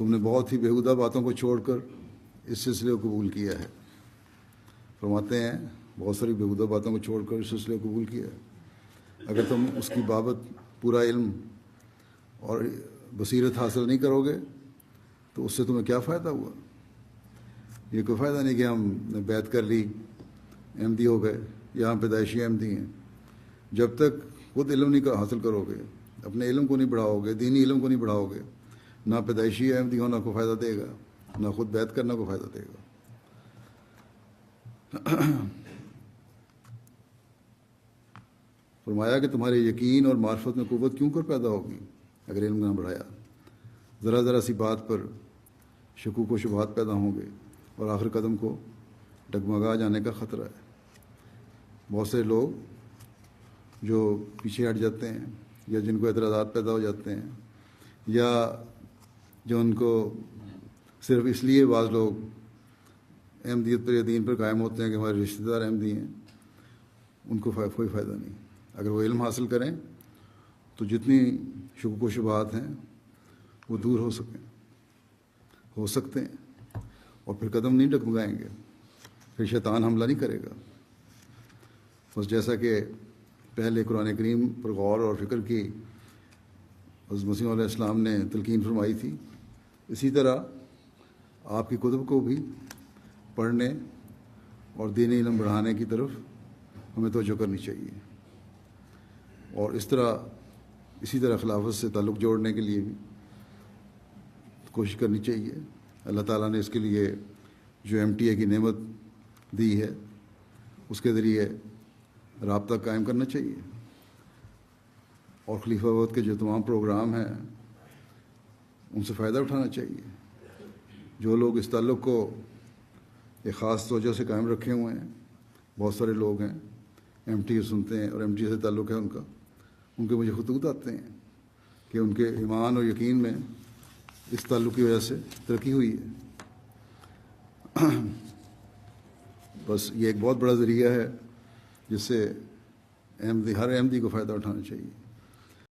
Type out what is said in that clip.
تم نے بہت ہی بیہودہ باتوں کو چھوڑ کر اس سلسلے کو قبول کیا ہے. فرماتے ہیں بہت ساری بیہودہ باتوں کو چھوڑ کر اس سلسلے کو قبول کیا ہے. اگر تم اس کی بابت پورا علم اور بصیرت حاصل نہیں کرو گے تو اس سے تمہیں کیا فائدہ ہوا؟ یہ کوئی فائدہ نہیں کہ ہم نے بیعت کر لی، احمدی ہو گئے یا ہم پیدائشی احمدی ہیں. جب تک خود علم نہیں حاصل کرو گے، اپنے علم کو نہیں بڑھاؤ گے، دینی علم کو نہیں بڑھاؤ گے، نہ پیدائشی احمدی ہونا کو فائدہ دے گا، نہ خود بیعت کرنا کو فائدہ دے گا. فرمایا کہ تمہارے یقین اور معرفت میں قوت کیوں کر پیدا ہوگی اگر علم نہ بڑھایا. ذرا ذرا سی بات پر شکوک و شبہات پیدا ہوں گے اور آخر قدم کو ڈگمگا جانے کا خطرہ ہے. بہت سے لوگ جو پیچھے ہٹ جاتے ہیں یا جن کو اعتراضات پیدا ہو جاتے ہیں یا جو ان کو صرف اس لیے بعض لوگ احمدیت پر یا دین پر قائم ہوتے ہیں کہ ہمارے رشتہ دار احمدی ہیں، ان کو کوئی فائدہ نہیں. اگر وہ علم حاصل کریں تو جتنی شکوک و شبہات ہیں وہ دور ہو سکتے ہیں اور پھر قدم نہیں ڈگمگائیں گے، پھر شیطان حملہ نہیں کرے گا. بس جیسا کہ پہلے قرآن کریم پر غور اور فکر کی حضرت مسیح علیہ السلام نے تلقین فرمائی تھی، اسی طرح آپ کی کتب کو بھی پڑھنے اور دینی علم بڑھانے کی طرف ہمیں توجہ کرنی چاہیے، اور اسی طرح خلافت سے تعلق جوڑنے کے لیے بھی کوشش کرنی چاہیے. اللہ تعالیٰ نے اس کے لیے جو MTA کی نعمت دی ہے اس کے ذریعے رابطہ قائم کرنا چاہیے، اور خلیفہ وقت کے جو تمام پروگرام ہیں ان سے فائدہ اٹھانا چاہیے. جو لوگ اس تعلق کو ایک خاص توجہ سے قائم رکھے ہوئے ہیں، بہت سارے لوگ ہیں MTA سنتے ہیں اور MTA سے تعلق ہے ان کے مجھے خطوط آتے ہیں کہ ان کے ایمان اور یقین میں اس تعلق کی وجہ سے ترقی ہوئی ہے. بس یہ ایک بہت بڑا ذریعہ ہے جس سے ہر احمدی کو فائدہ اٹھانا چاہیے.